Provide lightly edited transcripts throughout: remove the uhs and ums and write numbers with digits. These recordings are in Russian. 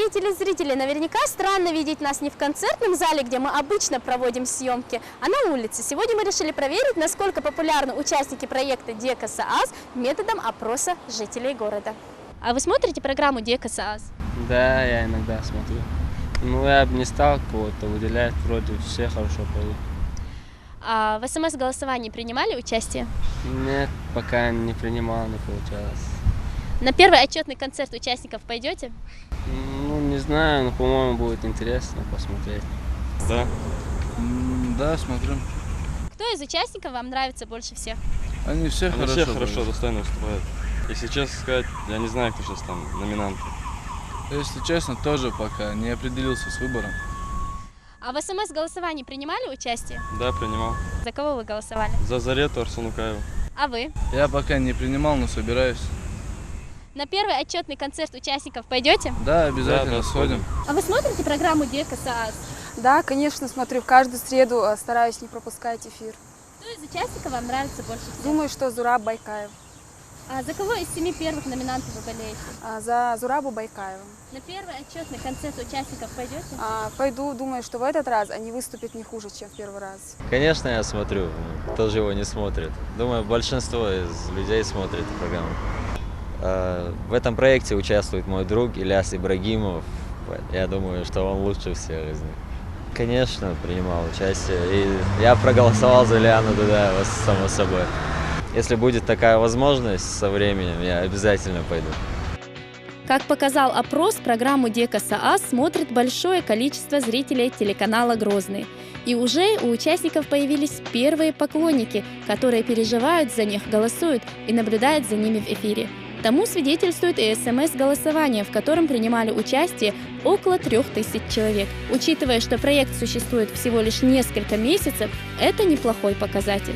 Дорогие телезрители, наверняка странно видеть нас не в концертном зале, где мы обычно проводим съемки, а на улице. Сегодня мы решили проверить, насколько популярны участники проекта Дека СААС методом опроса жителей города. А вы смотрите программу Дека СААС? Да, я иногда смотрю. Ну, я бы не стал кого-то выделять, вроде все хорошо поют. А в СМС-голосовании принимали участие? Нет, пока не принимал, не получалось. На первый отчетный концерт участников пойдете? Ну, не знаю, но, по-моему, будет интересно посмотреть. Да. Да, смотрим. Кто из участников вам нравится больше всех? Они все хорошо, достойно выступают. Если честно сказать, я не знаю, кто сейчас там номинанты. Если честно, тоже пока не определился с выбором. А в СМС-голосовании принимали участие? Да, принимал. За кого вы голосовали? За Зарету Арсунукаеву. А вы? Я пока не принимал, но собираюсь. На первый отчетный концерт участников пойдете? Да, обязательно Да, сходим. А вы смотрите программу Дека СААС? Да, конечно, смотрю. Каждую среду стараюсь не пропускать эфир. Кто из участников вам нравится больше всех? Думаю, что Зураб Байкаев. А за кого из 7 первых номинантов вы болеете? За Зурабу Байкаева. На первый отчетный концерт участников пойдете? Пойду, думаю, что в этот раз они выступят не хуже, чем в первый раз. Конечно, я смотрю. Кто же его не смотрит? Думаю, большинство из людей смотрит программу. В этом проекте участвует мой друг Ильяс Ибрагимов. Я думаю, что он лучше всех из них. Конечно, принимал участие. И я проголосовал за Ильяна Дудаева, само собой. Если будет такая возможность со временем, я обязательно пойду. Как показал опрос, программу Дека СААС смотрит большое количество зрителей телеканала «Грозный». И уже у участников появились первые поклонники, которые переживают за них, голосуют и наблюдают за ними в эфире. Тому свидетельствует и СМС-голосование, в котором принимали участие около 3000 человек. Учитывая, что проект существует всего лишь несколько месяцев, это неплохой показатель.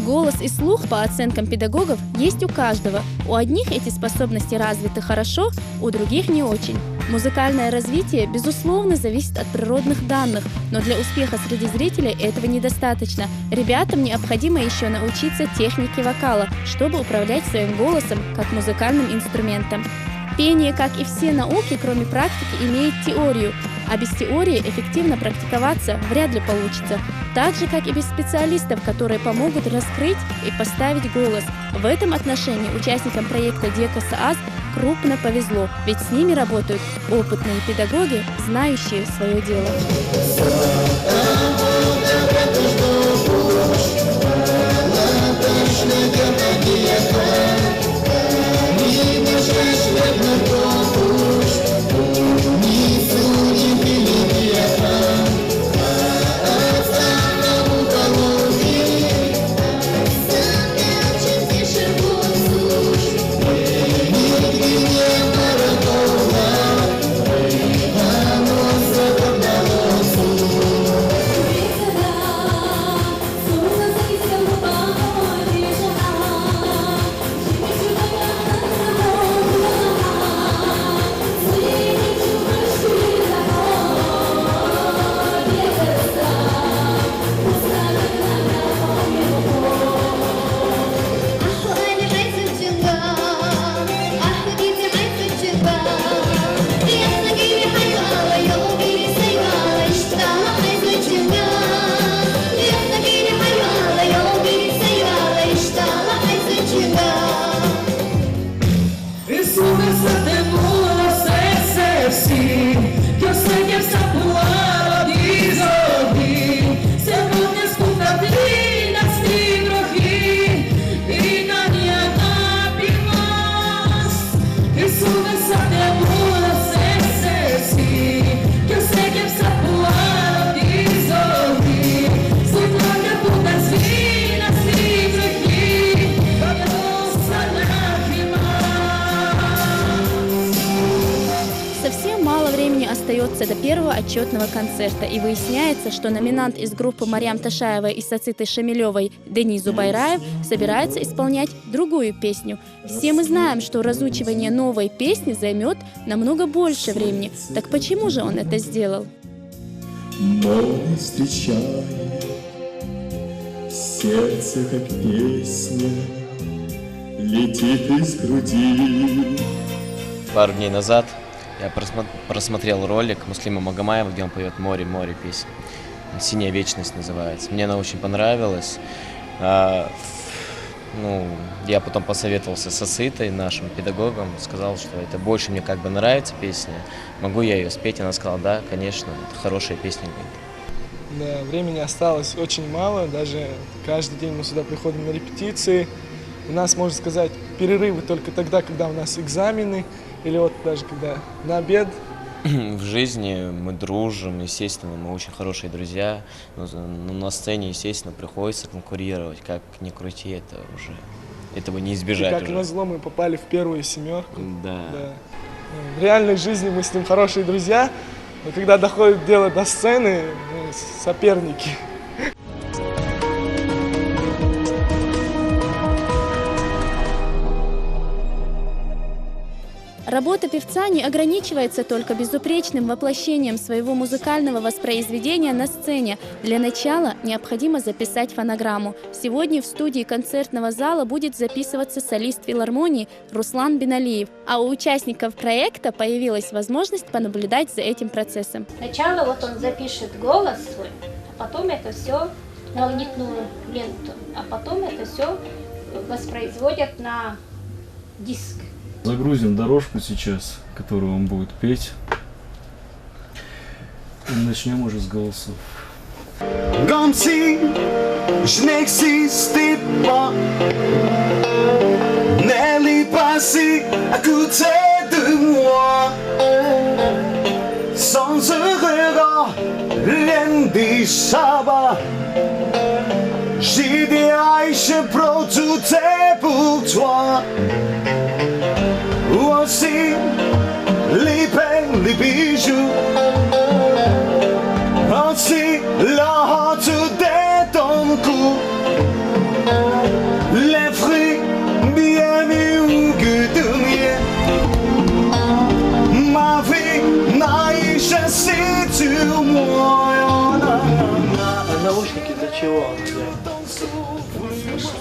Голос и слух, по оценкам педагогов, есть у каждого. У одних эти способности развиты хорошо, у других не очень. Музыкальное развитие, безусловно, зависит от природных данных, но для успеха среди зрителей этого недостаточно. Ребятам необходимо еще научиться технике вокала, чтобы управлять своим голосом как музыкальным инструментом. Пение, как и все науки, кроме практики, имеет теорию, а без теории эффективно практиковаться вряд ли получится. Так же, как и без специалистов, которые помогут раскрыть и поставить голос. В этом отношении участникам проекта Дека СААС крупно повезло, ведь с ними работают опытные педагоги, знающие свое дело. Остается до первого отчетного концерта, и выясняется, что номинант из группы Марьям Ташаевой и Сациты Шамилевой Денис Зубайраев собирается исполнять другую песню. Все мы знаем, что разучивание новой песни займет намного больше времени. Так почему же он это сделал? Новый встречает Сердце, как песня, летит из груди. Пару дней назад я просмотрел ролик Муслима Магомаева, где он поет «Море, море» песню. «Синяя вечность» называется. Мне она очень понравилась. Я потом посоветовался с Аситой, нашим педагогом, сказал, что это больше мне как бы нравится песня. Могу я ее спеть? Она сказала, да, конечно, это хорошая песня будет. Да, времени осталось очень мало, даже каждый день мы сюда приходим на репетиции. У нас, можно сказать, перерывы только тогда, когда у нас экзамены, или вот даже когда на обед. В жизни мы дружим, естественно, мы очень хорошие друзья, но на сцене, естественно, приходится конкурировать, как ни крути, этого не избежать. И как назло, мы попали в первую семерку. Да. В реальной жизни мы с ним хорошие друзья, но когда доходит дело до сцены, мы соперники. Работа певца не ограничивается только безупречным воплощением своего музыкального воспроизведения на сцене. Для начала необходимо записать фонограмму. Сегодня в студии концертного зала будет записываться солист филармонии Руслан Биналиев. А у участников проекта появилась возможность понаблюдать за этим процессом. Сначала вот он запишет голос свой, а потом это все на магнитную ленту, а потом это все воспроизводят на диск. Загрузим дорожку сейчас, которую он будет петь. И начнем уже с голосов. Comme si je n'existais pas, n'elle est passée à côté de moi. Sans un regard, rien d'échappa. J'ai des haches produites pour toi. Aussi les perles, les bijoux, aussi la hâte de ton cou, les fruits bien mieux que de mien. Ma vie n'a chassé sur moi. А наушники для чего он делает?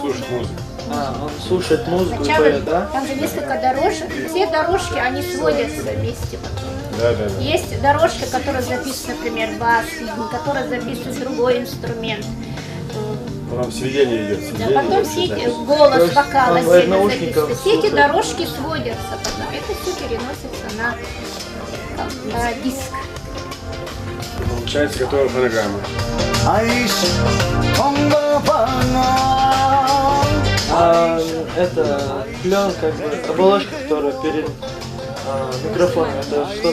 Слушать музыку. Он слушает музыку и Сначала поет, да? там же несколько дорожек, все дорожки, они сводятся вместе. Да. Есть дорожка, которая записывает, например, бас, которая записывает другой инструмент. Потом сведение идет. Да, потом все эти голос, вокал, он отдельно наушников записывает. Все эти слушает. дорожки сводятся потом. Это все переносится на диск. Получается готовая фонограмма. Это клен, как бы, оболочка, которая перед микрофоном. Это что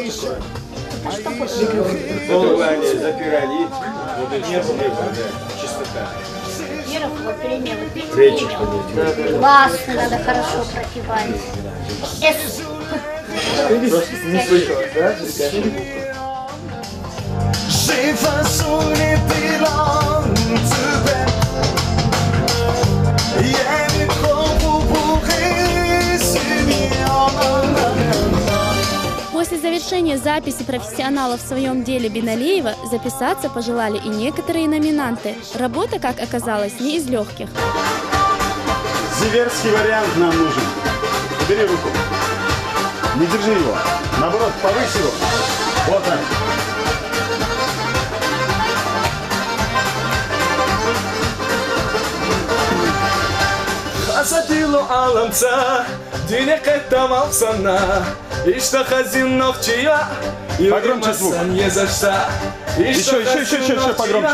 такое? Задувание, запирали, вот эти чистота. Первых, вот перемен, вот видите, Речи перемен. Бас надо хорошо пропевать. Просто не слышалось, да? J'ai façonné tes langues Я не пробую После завершения записи профессионалов в своем деле Биналиева записаться пожелали и некоторые номинанты. Работа, как оказалось, не из легких. Зверский вариант нам нужен. Убери руку. Не держи его. Наоборот, повысь его. Вот так. Асатилу аламца, денег это малсана, и что хазин новчия, и уримасан не за что. Еще погромче.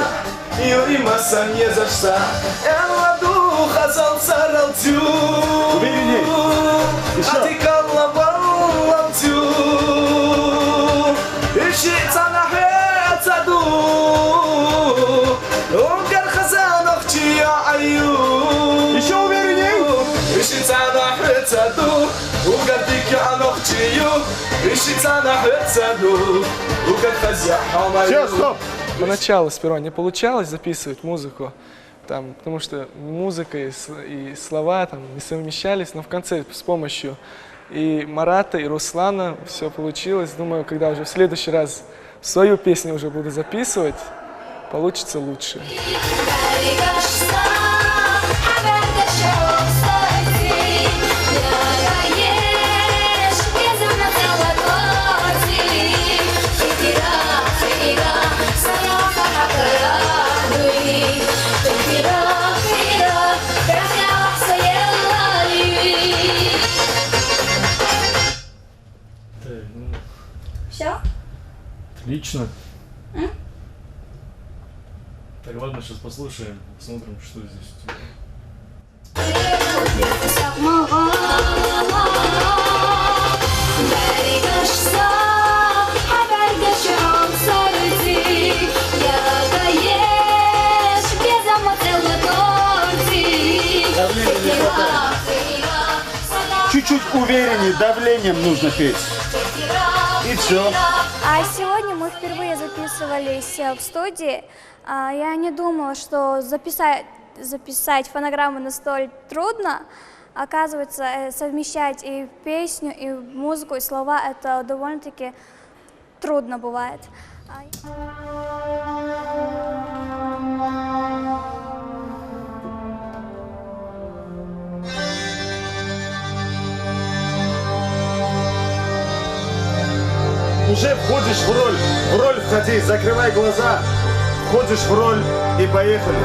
И уримасан не за что. Элладу хазал саралтю, а ты каллавал алтю, и щица цаду, угар хазан новчия аю. Еще уверенней. Все, стоп! Поначалу сперва не получалось записывать музыку, потому что музыка и слова не совмещались, но в конце с помощью и Марата, и Руслана все получилось. Думаю, когда уже в следующий раз свою песню уже буду записывать, получится лучше. Отлично. Так, ладно, сейчас послушаем, посмотрим, что здесь у тебя. Чуть-чуть увереннее, давлением нужно петь. И все. А сегодня мы впервые записывались в студии. Я не думала, что записать фонограмму настолько трудно. Оказывается, совмещать и песню, и музыку, и слова — это довольно-таки трудно бывает. Уже входишь в роль входи, закрывай глаза, входишь в роль и поехали.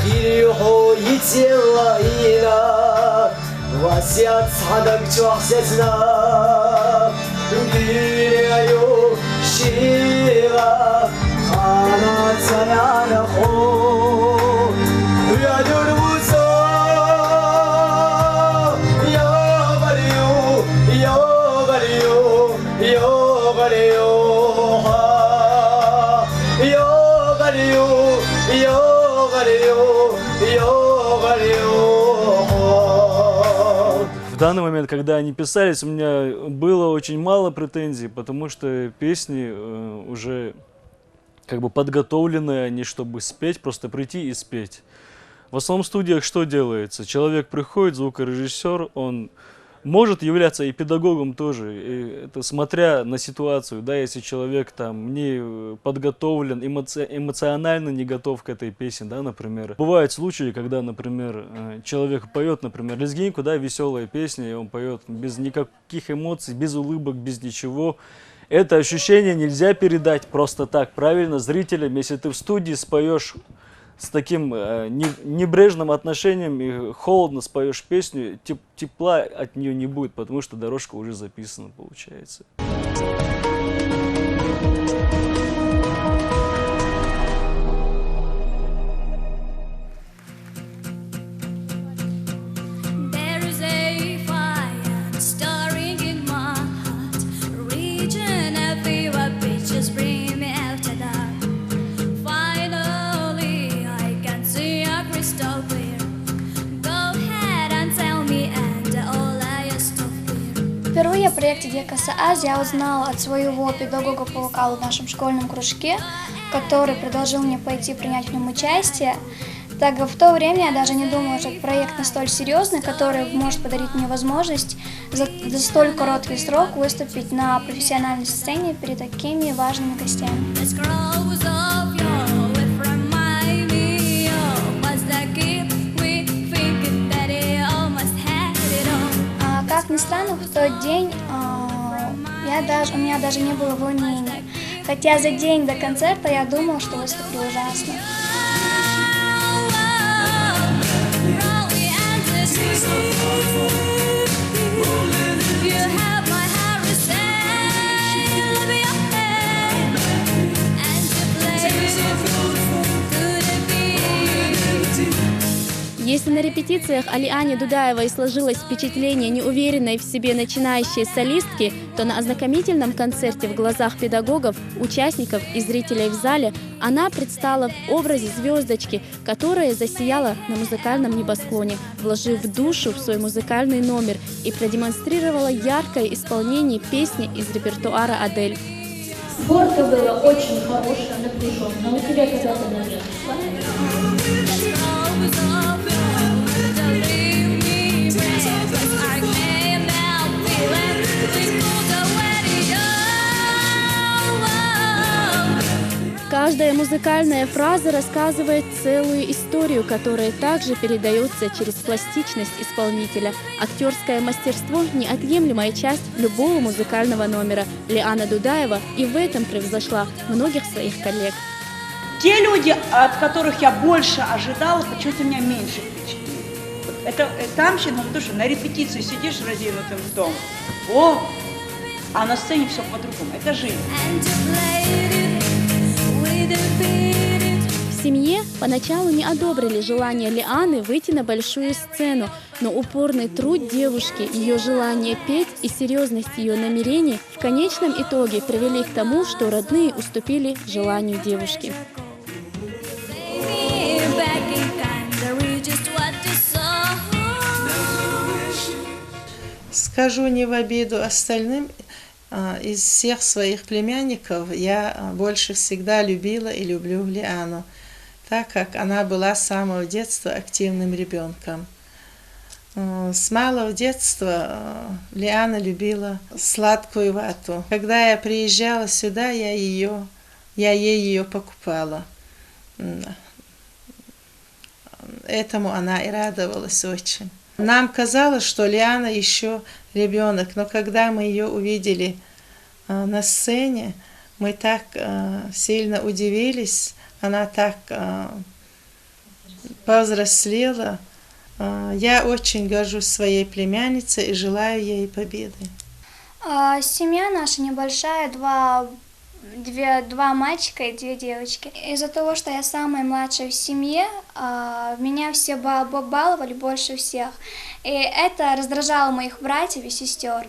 خيره يتيرينا واسيات صحدك توحسسنا غيريو شيرا خانات سيانا خو يا دربوسا يا غريو يا غريو يا غريو يا غريو يا В данный момент, когда они писались, у меня было очень мало претензий, потому что песни уже как бы подготовлены они, чтобы спеть, просто прийти и спеть. В основном в студиях что делается? Человек приходит, звукорежиссер, он может являться и педагогом тоже, и это смотря на ситуацию, да, если человек там не подготовлен, эмоционально не готов к этой песне, да, например. Бывают случаи, когда, например, человек поет, например, лезгинку, да, веселая песня, и он поет без никаких эмоций, без улыбок, без ничего. Это ощущение нельзя передать просто так, правильно, зрителям. Если ты в студии споешь с таким небрежным отношением и холодно споешь песню, тепла от нее не будет, потому что дорожка уже записана, получается. Впервые о проекте «Гекаса Аз» я узнала от своего педагога по вокалу в нашем школьном кружке, который предложил мне пойти принять в нем участие. Так как в то время я даже не думала, что проект настолько серьезный, который может подарить мне возможность за столь короткий срок выступить на профессиональной сцене перед такими важными гостями. Как ни странно, в тот день у меня даже не было волнения. Хотя за день до концерта я думала, что выступлю ужасно. Если на репетициях о Лиане Дудаевой сложилось впечатление неуверенной в себе начинающей солистки, то на ознакомительном концерте в глазах педагогов, участников и зрителей в зале она предстала в образе звездочки, которая засияла на музыкальном небосклоне, вложив душу в свой музыкальный номер и продемонстрировала яркое исполнение песни из репертуара Адель. Сборка была очень хорошая, напряженная. У тебя когда-то, наверное, Каждая музыкальная фраза рассказывает целую историю, которая также передается через пластичность исполнителя. Актерское мастерство – неотъемлемая часть любого музыкального номера. Лиана Дудаева и в этом превзошла многих своих коллег. Те люди, от которых я больше ожидала, почему-то меня меньше впечатлили. Это тамщина, потому что на репетиции сидишь разинутым ртом. О, а на сцене все по-другому. Это жизнь. В семье поначалу не одобрили желание Лианы выйти на большую сцену, но упорный труд девушки, ее желание петь и серьезность ее намерений в конечном итоге привели к тому, что родные уступили желанию девушки. Скажу не в обиду остальным, из всех своих племянников я больше всегда любила и люблю Лиану, так как она была с самого детства активным ребенком. С малого детства Лиана любила сладкую вату. Когда я приезжала сюда, я ей ее покупала. Этому она и радовалась очень. Нам казалось, что Лиана еще ребенок, но когда мы ее увидели на сцене, мы так сильно удивились, она так повзрослела. Я очень горжусь своей племянницей и желаю ей победы. Семья наша небольшая, два мальчика и 2 девочки. Из-за того, что я самая младшая в семье, меня все баловали больше всех. И это раздражало моих братьев и сестер.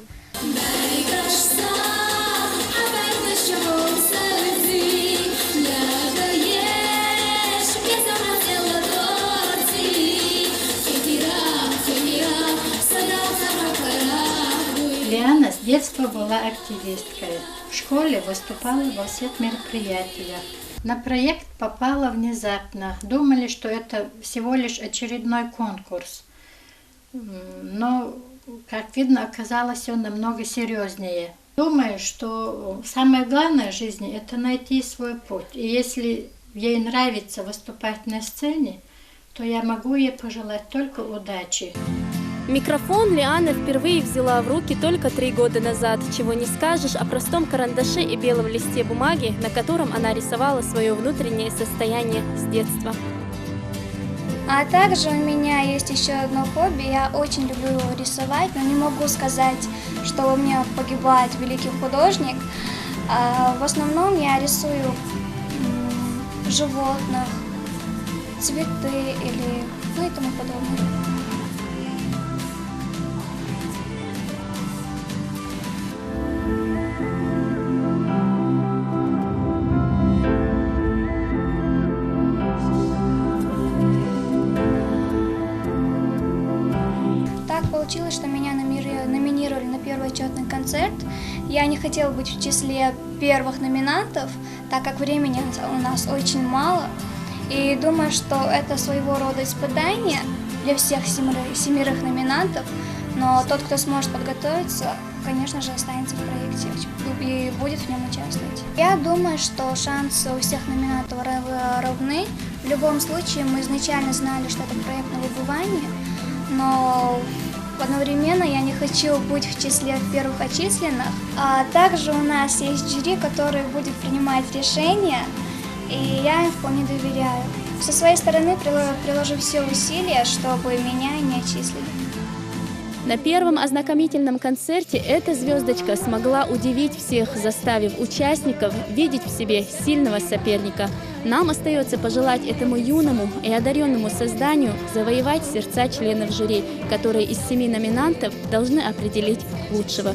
Лиана с детства была активисткой. В школе выступала во всех мероприятиях. На проект попала внезапно. Думали, что это всего лишь очередной конкурс. Но, как видно, оказалось все намного серьезнее. Думаю, что самое главное в жизни – это найти свой путь. И если ей нравится выступать на сцене, то я могу ей пожелать только удачи. Микрофон Лиана впервые взяла в руки только 3 года назад, чего не скажешь о простом карандаше и белом листе бумаги, на котором она рисовала свое внутреннее состояние с детства. А также у меня есть еще одно хобби. Я очень люблю рисовать, но не могу сказать, что у меня погибает великий художник. В основном я рисую животных, цветы и тому подобное. Получилось, что меня номинировали на первый отчетный концерт. Я не хотела быть в числе первых номинантов, так как времени у нас очень мало. И думаю, что это своего рода испытание для всех 7 номинантов. Но тот, кто сможет подготовиться, конечно же, останется в проекте и будет в нем участвовать. Я думаю, что шансы у всех номинантов равны. В любом случае, мы изначально знали, что это проект на выбывание, но одновременно я не хочу быть в числе первых отчисленных. А также у нас есть жюри, который будет принимать решения, и я им вполне доверяю. Со своей стороны приложу все усилия, чтобы меня не отчислили. На первом ознакомительном концерте эта звездочка смогла удивить всех, заставив участников видеть в себе сильного соперника. Нам остается пожелать этому юному и одаренному созданию завоевать сердца членов жюри, которые из 7 номинантов должны определить лучшего.